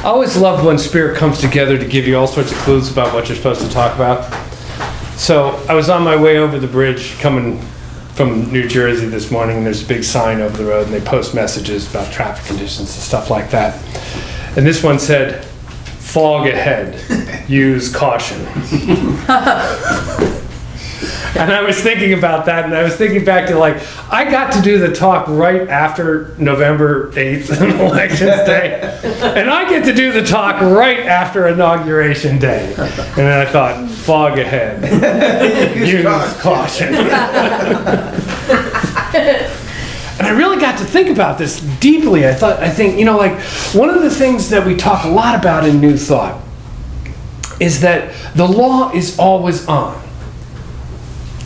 I always love when Spirit comes together to give you all sorts of clues about what you're supposed to talk about. So I was on my way over the bridge coming from New Jersey this morning, and there's a big sign over the road, and they post messages about traffic conditions and stuff like that. And this one said, "Fog ahead, use caution." And I was thinking about that, and I was thinking back to, like, I got to do the talk right after November 8th, Elections Day, and I get to do the talk right after Inauguration Day. And then I thought, fog ahead, use caution. And I really got to think about this deeply. I think, you know, like, one of the things that we talk a lot about in New Thought is that the law is always on.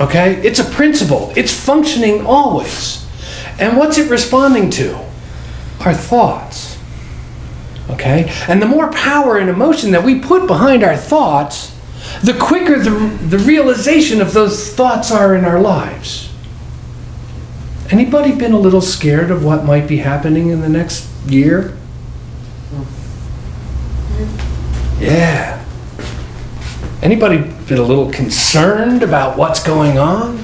Okay? It's a principle. It's functioning always. And what's it responding to? Our thoughts. Okay? And the more power and emotion that we put behind our thoughts, the quicker the realization of those thoughts are in our lives. Anybody been a little scared of what might be happening in the next year? Yeah. Anybody been a little concerned about what's going on?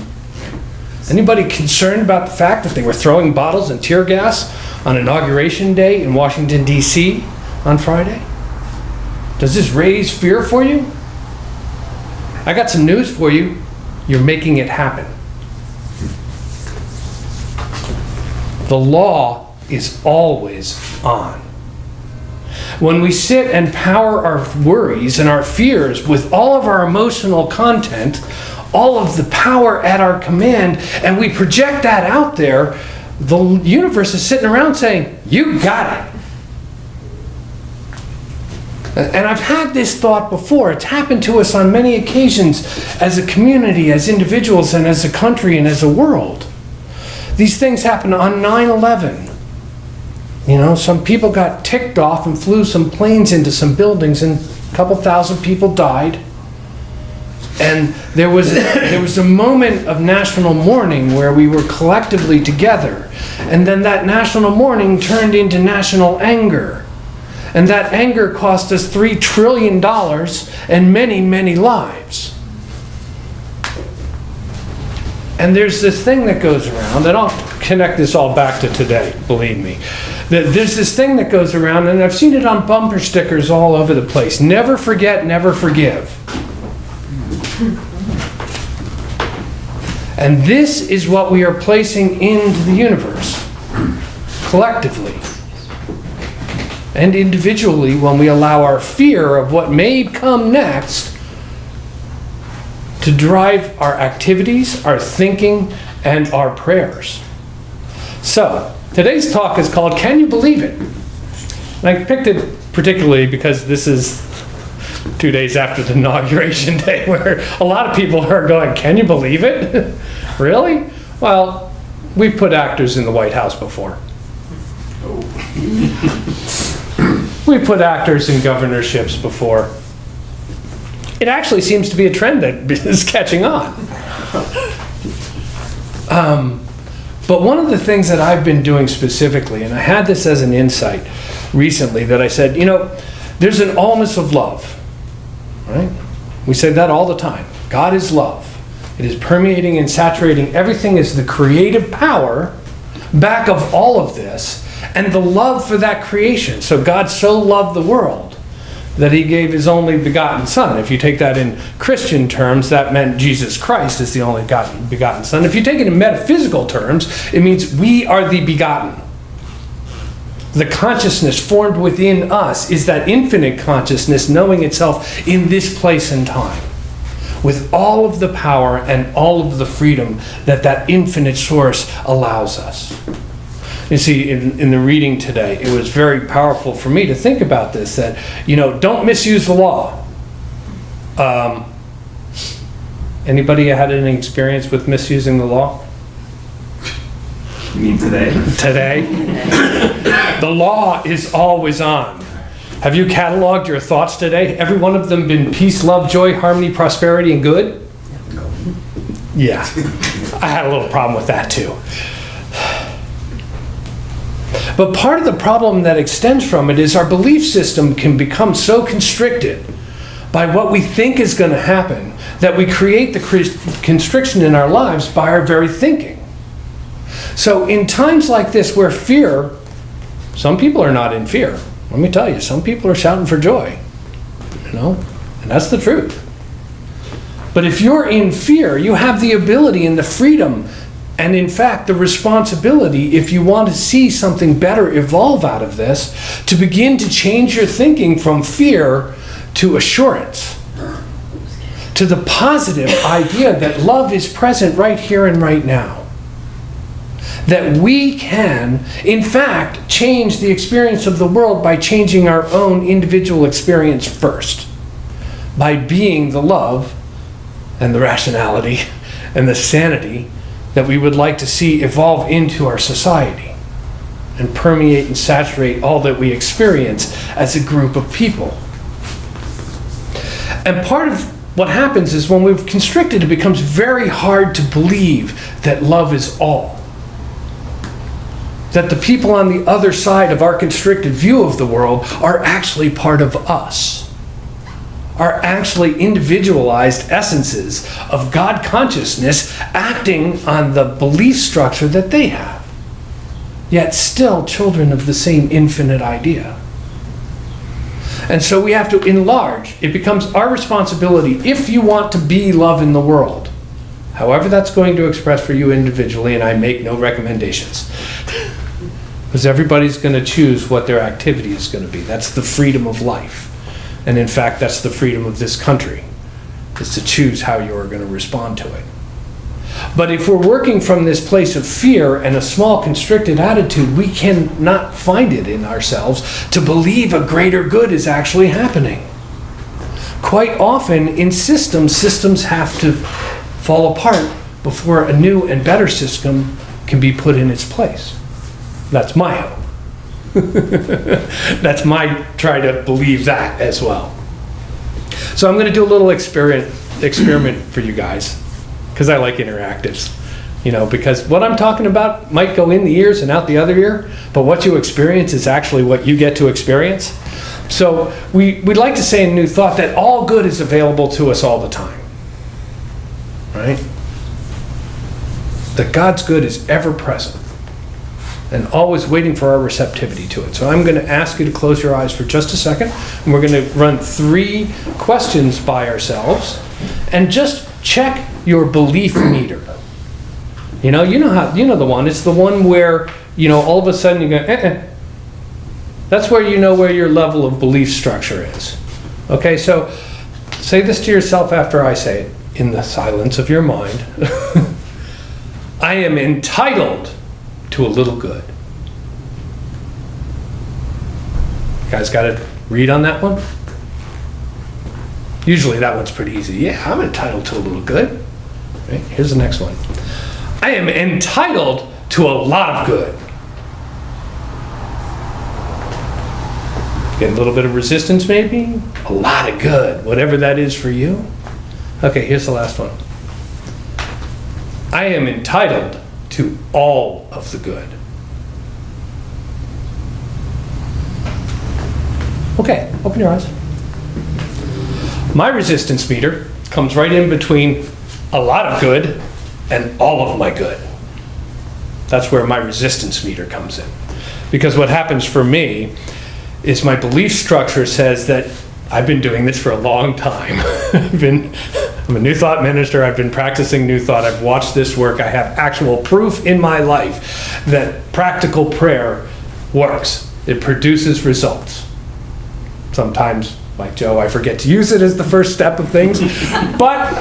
Anybody concerned about the fact that they were throwing bottles and tear gas on Inauguration Day in Washington, D.C. on Friday? Does this raise fear for you? I got some news for you. You're making it happen. The law is always on. When we sit and power our worries and our fears with all of our emotional content, all of the power at our command, and we project that out there, the universe is sitting around saying, "You got it." And I've had this thought before. It's happened to us on many occasions as a community, as individuals, and as a country, and as a world. These things happen on 9/11. You know, some people got ticked off and flew some planes into some buildings, and a couple thousand people died. And there was a moment of national mourning where we were collectively together. And then that national mourning turned into national anger. And that anger cost us $3 trillion and many, many lives. And there's this thing that goes around, and I'll connect this all back to today, believe me. There's this thing that goes around, and I've seen it on bumper stickers all over the place. Never forget, never forgive. And this is what we are placing into the universe, collectively and individually, when we allow our fear of what may come next to drive our activities, our thinking, and our prayers. So, today's talk is called, Can You Believe It? And I picked it particularly because this is 2 days after the Inauguration Day, where a lot of people are going, can you believe it? Really? Well, we've put actors in the White House before. We've put actors in governorships before. It actually seems to be a trend that is catching on. But one of the things that I've been doing specifically, and I had this as an insight recently, that I said, you know, there's an allness of love, right? We say that all the time. God is love. It is permeating and saturating. Everything is the creative power back of all of this, and the love for that creation. So God so loved the world that he gave his only begotten Son. If you take that in Christian terms, that meant Jesus Christ is the only begotten Son. If you take it in metaphysical terms, it means we are the begotten. The consciousness formed within us is that infinite consciousness knowing itself in this place and time, with all of the power and all of the freedom that that infinite source allows us. You see, in the reading today, it was very powerful for me to think about this, that, you know, don't misuse the law. Anybody had any experience with misusing the law? You mean today? Today? The law is always on. Have you cataloged your thoughts today? Every one of them been peace, love, joy, harmony, prosperity, and good? No. Yeah. I had a little problem with that too. But part of the problem that extends from it is our belief system can become so constricted by what we think is going to happen that we create the constriction in our lives by our very thinking. So in times like this where fear, some people are not in fear. Let me tell you, some people are shouting for joy, and that's the truth. But if you're in fear, you have the ability and the freedom and in fact the responsibility, if you want to see something better evolve out of this, to begin to change your thinking from fear to assurance, to the positive idea that love is present right here and right now. That we can, in fact, change the experience of the world by changing our own individual experience first. By being the love and the rationality and the sanity that we would like to see evolve into our society and permeate and saturate all that we experience as a group of people. And part of what happens is when we've constricted, it becomes very hard to believe that love is all. That the people on the other side of our constricted view of the world are actually part of us. Are actually individualized essences of God consciousness acting on the belief structure that they have. Yet still children of the same infinite idea. And so we have to enlarge. It becomes our responsibility, if you want to be love in the world, however that's going to express for you individually, and I make no recommendations. Because everybody's going to choose what their activity is going to be. That's the freedom of life. And in fact, that's the freedom of this country, is to choose how you are going to respond to it. But if we're working from this place of fear and a small constricted attitude, we cannot find it in ourselves to believe a greater good is actually happening. Quite often in systems have to fall apart before a new and better system can be put in its place. That's my hope. That's my try to believe that as well. So I'm going to do a little experiment for you guys, because I like interactives. Because what I'm talking about might go in the ears and out the other ear, but what you experience is actually what you get to experience. So we'd like to say in New Thought that all good is available to us all the time. Right? That God's good is ever present and always waiting for our receptivity to it. So I'm going to ask you to close your eyes for just a second, and we're going to run 3 questions by ourselves and just check your belief meter. You know the one. It's the one where, all of a sudden you go, That's where you know where your level of belief structure is. Okay, so say this to yourself after I say it, in the silence of your mind. I am entitled to a little good. You guys got to read on that one? Usually that one's pretty easy. Yeah, I'm entitled to a little good. Right, here's the next one. I am entitled to a lot of good. Get a little bit of resistance maybe? A lot of good, whatever that is for you. Okay, here's the last one. I am entitled to all of the good. Okay, open your eyes. My resistance meter comes right in between a lot of good and all of my good. That's where my resistance meter comes in. Because what happens for me is my belief structure says that I've been doing this for a long time. I'm a New Thought minister. I've been practicing New Thought. I've watched this work. I have actual proof in my life that practical prayer works. It produces results. Sometimes, like Joe, I forget to use it as the first step of things, but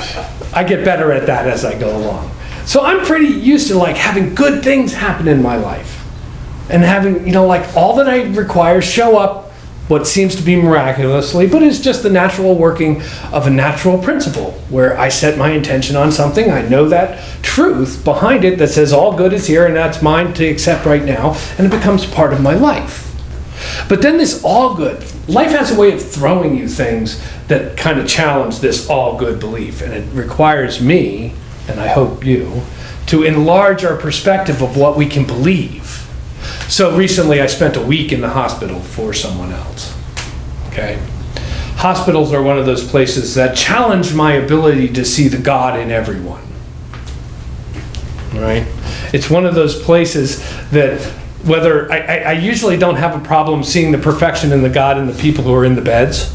I get better at that as I go along. So I'm pretty used to having good things happen in my life and having, all that I require show up what seems to be miraculously, but it's just the natural working of a natural principle where I set my intention on something. I know that truth behind it that says all good is here and that's mine to accept right now, and it becomes part of my life. But then this all good, life has a way of throwing you things that kind of challenge this all good belief, and it requires me, and I hope you, to enlarge our perspective of what we can believe. So recently I spent a week in the hospital for someone else. Okay? Hospitals are one of those places that challenge my ability to see the God in everyone. Right? It's one of those places that whether I usually don't have a problem seeing the perfection in the God in the people who are in the beds.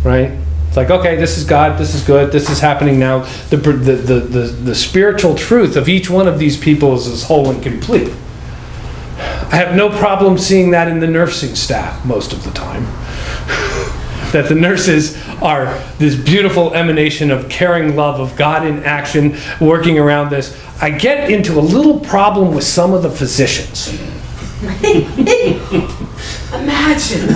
Right? It's like, okay, this is God, this is good, this is happening now. The spiritual truth of each one of these people is whole and complete. I have no problem seeing that in the nursing staff most of the time. That the nurses are this beautiful emanation of caring love of God in action, working around this. I get into a little problem with some of the physicians. Imagine.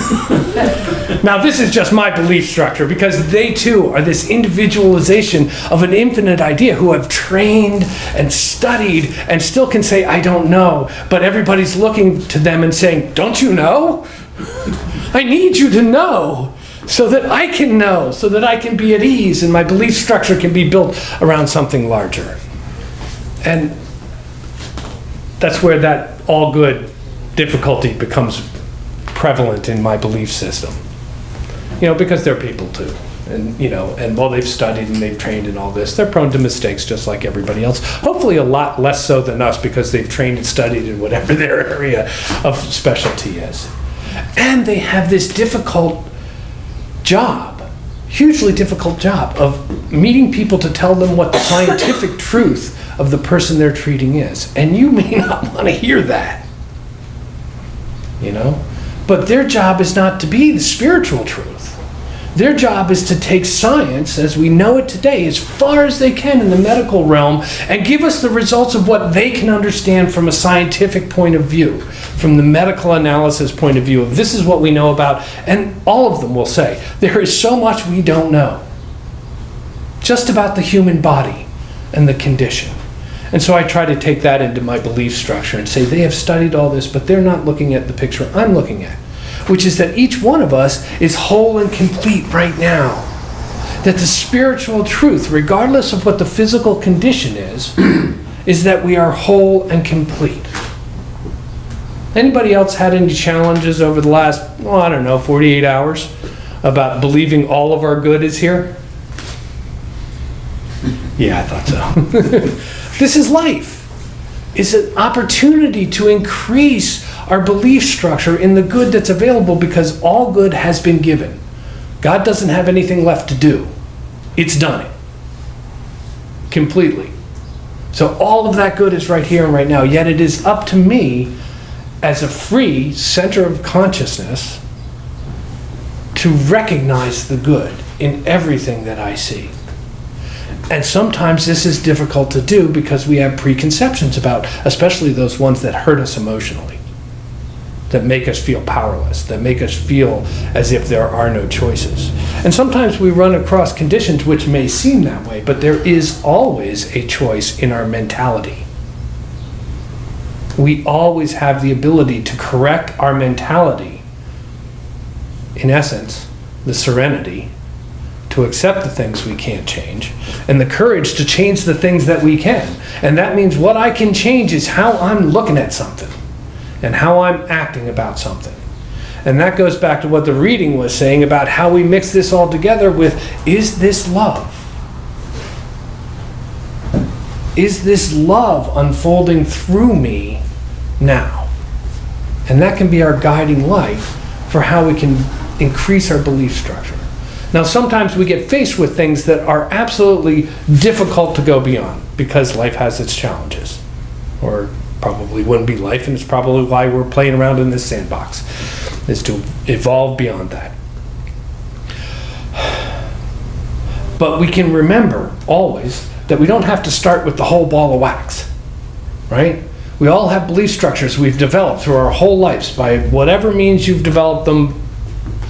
Now, this is just my belief structure, because they too are this individualization of an infinite idea who have trained and studied and still can say, I don't know. But everybody's looking to them and saying, don't you know? I need you to know so that I can know, so that I can be at ease and my belief structure can be built around something larger. And that's where that all good difficulty becomes prevalent in my belief system. Because they're people too. And while they've studied and they've trained in all this, they're prone to mistakes just like everybody else. Hopefully a lot less so than us, because they've trained and studied in whatever their area of specialty is. And they have this difficult job, hugely difficult job, of meeting people to tell them what the scientific truth of the person they're treating is. And you may not want to hear that. But their job is not to be the spiritual truth. Their job is to take science as we know it today as far as they can in the medical realm and give us the results of what they can understand from a scientific point of view, from the medical analysis point of view of this is what we know about. And all of them will say, there is so much we don't know just about the human body and the condition. And so I try to take that into my belief structure and say they have studied all this, but they're not looking at the picture I'm looking at, which is that each one of us is whole and complete right now. That the spiritual truth, regardless of what the physical condition is that we are whole and complete. Anybody else had any challenges over the last, 48 hours about believing all of our good is here? Yeah, I thought so. This is life. It's an opportunity to increase our belief structure in the good that's available, because all good has been given. God doesn't have anything left to do. It's done it. Completely. So all of that good is right here and right now, yet it is up to me as a free center of consciousness to recognize the good in everything that I see. And sometimes this is difficult to do because we have preconceptions about, especially those ones that hurt us emotionally, that make us feel powerless, that make us feel as if there are no choices. And sometimes we run across conditions which may seem that way, but there is always a choice in our mentality. We always have the ability to correct our mentality. In essence, the serenity to accept the things we can't change, and the courage to change the things that we can. And that means what I can change is how I'm looking at something and how I'm acting about something. And that goes back to what the reading was saying about how we mix this all together with, is this love? Is this love unfolding through me now? And that can be our guiding light for how we can increase our belief structure. Now, sometimes we get faced with things that are absolutely difficult to go beyond because life has its challenges. Or probably wouldn't be life, and it's probably why we're playing around in this sandbox, is to evolve beyond that. But we can remember always that we don't have to start with the whole ball of wax, right? We all have belief structures we've developed through our whole lives by whatever means you've developed them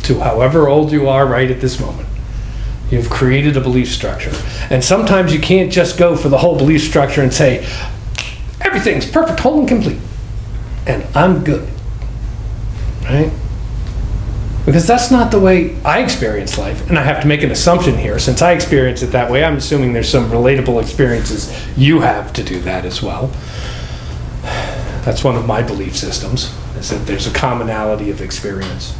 to however old you are right at this moment. You've created a belief structure. And sometimes you can't just go for the whole belief structure and say, everything's perfect, whole, and complete, and I'm good, right? Because that's not the way I experience life. And I have to make an assumption here. Since I experience it that way, I'm assuming there's some relatable experiences you have to do that as well. That's one of my belief systems, is that there's a commonality of experience.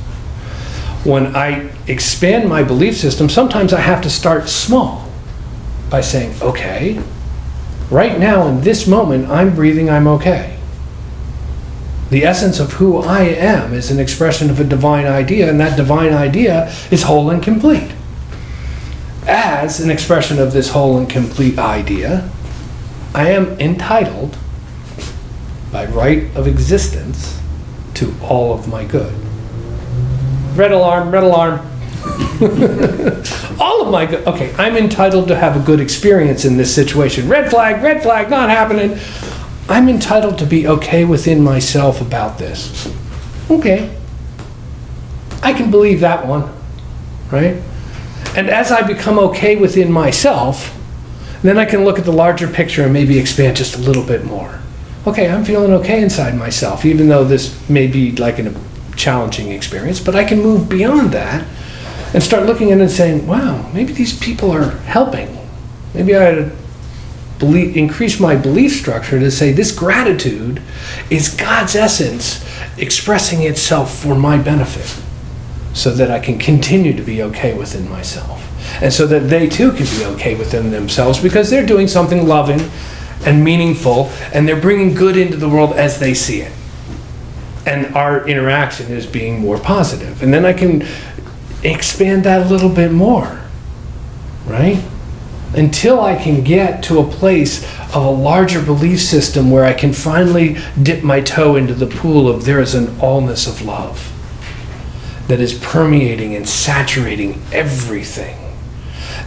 When I expand my belief system, sometimes I have to start small by saying, okay, right now in this moment, I'm breathing, I'm okay. The essence of who I am is an expression of a divine idea, and that divine idea is whole and complete. As an expression of this whole and complete idea, I am entitled, by right of existence, to all of my good. Red alarm, red alarm. All of my good. Okay, I'm entitled to have a good experience in this situation. Red flag, not happening. I'm entitled to be okay within myself about this. Okay. I can believe that one, right? And as I become okay within myself, then I can look at the larger picture and maybe expand just a little bit more. Okay, I'm feeling okay inside myself, even though this may be like a challenging experience, but I can move beyond that and start looking at it and saying, wow, maybe these people are helping. Maybe I ought to increase my belief structure to say this gratitude is God's essence expressing itself for my benefit, so that I can continue to be okay within myself. And so that they too can be okay within themselves because they're doing something loving and meaningful, and they're bringing good into the world as they see it. And our interaction is being more positive. And then I can expand that a little bit more, right? Until I can get to a place of a larger belief system where I can finally dip my toe into the pool of there is an allness of love that is permeating and saturating everything.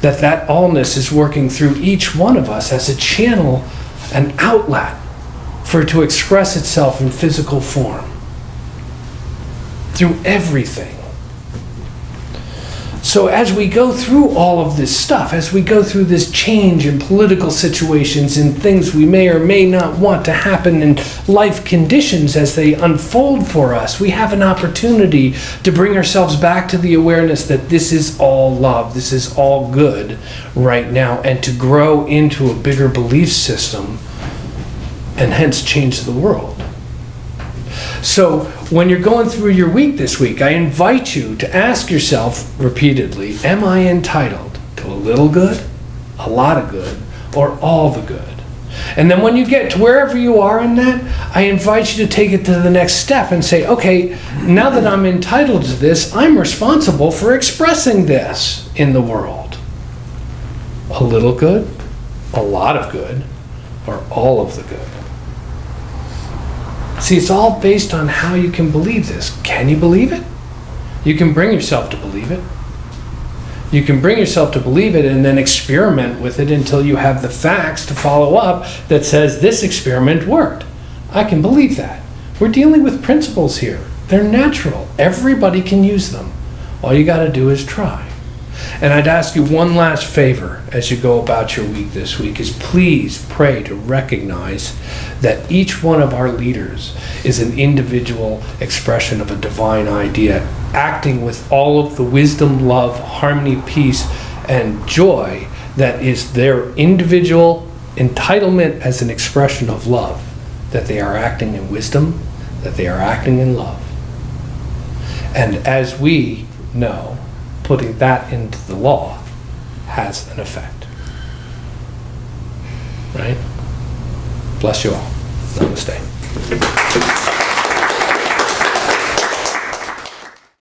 That allness is working through each one of us as a channel, an outlet for it to express itself in physical form. Through everything. So as we go through all of this stuff, as we go through this change in political situations and things we may or may not want to happen in life conditions as they unfold for us, we have an opportunity to bring ourselves back to the awareness that this is all love, this is all good right now, and to grow into a bigger belief system and hence change the world. So when you're going through your week this week, I invite you to ask yourself repeatedly, am I entitled to a little good, a lot of good, or all the good? And then when you get to wherever you are in that, I invite you to take it to the next step and say, okay, now that I'm entitled to this, I'm responsible for expressing this in the world. A little good, a lot of good, or all of the good. See, it's all based on how you can believe this. Can you believe it? You can bring yourself to believe it. You can bring yourself to believe it and then experiment with it until you have the facts to follow up that says this experiment worked. I can believe that. We're dealing with principles here. They're natural. Everybody can use them. All you got to do is try. And I'd ask you one last favor as you go about your week this week is please pray to recognize that each one of our leaders is an individual expression of a divine idea, acting with all of the wisdom, love, harmony, peace, and joy that is their individual entitlement as an expression of love, that they are acting in wisdom, that they are acting in love. And as we know, putting that into the law has an effect. Right? Bless you all. Namaste.